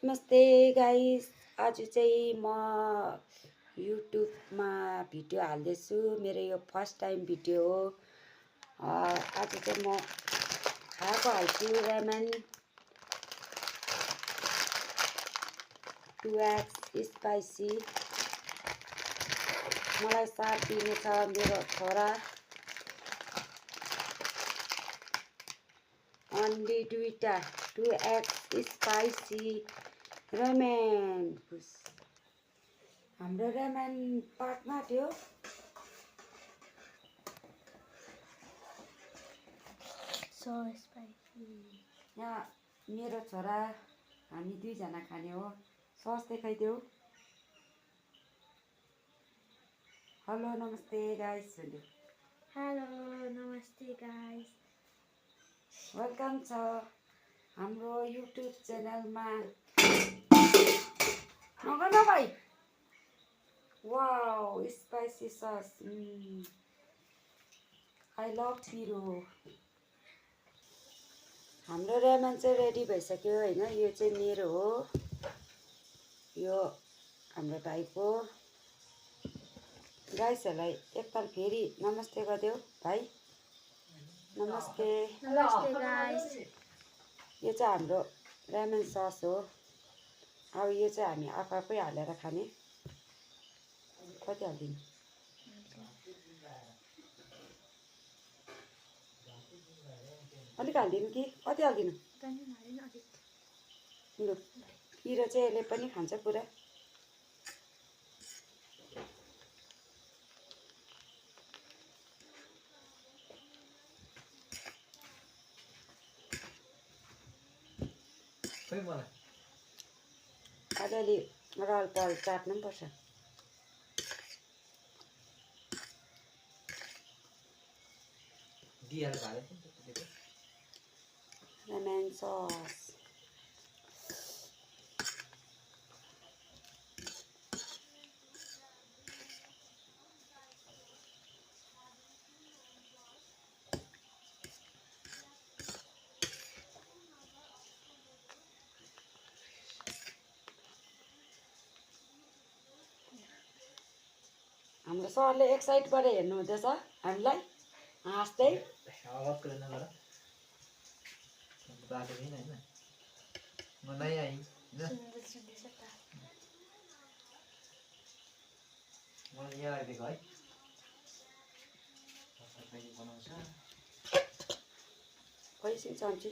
नमस्ते गाइस, आज चाहिँ म युट्युबमा भिडियो हाल्दैछु। मेरो यो फर्स्ट टाइम भिडियो हो। आज चाहिँ म खाएको हाल्छु रामेन 2x स्पाइसी। मलाई साथ दिनेछ मेरो छोरा। अन्ली दुईटा 2x स्पाइसी रामेन। हाम्रो रामेन पाकमा थियो। So spicy. यहाँ मेरो छोरा हामी दुईजना खाने हो। सस देखाइदेऊ। हेलो नमस्ते गाइस भन्दियो। Hello, namaste guys. वेलकम छ हाम्रो युट्युब च्यानलमा। नगर्नु भाइ। Wow spicy sauce. I love पिरो। हाम्रो रामेन चाहिँ रेडी भइसक्यो हैन। यो चाहिँ मेरो हो, यो हाम्रो भाइको। गाइसहरूलाई एकताल फेरि नमस्ते गरिदेऊ भाइ। नमस्ते। Namaste guys. यो चाहिँ हाम्रो रामेन सस हो। अब यो चाहिँ हामी आफै हालेर खाने। कति हालिदिनु? अलिक हालिदिनु कि कति हालिदिनु? लु पिरो चाहिँ यसले पनि खान्छ पुरा। अलिअलि रहल पहल चाट्नु पनि पर्छ। Ramen sauce. हाम्रो सरले एक साइडबाट हेर्नु हुँदैछ हामीलाई हाँस्दै। कैसे चम्ची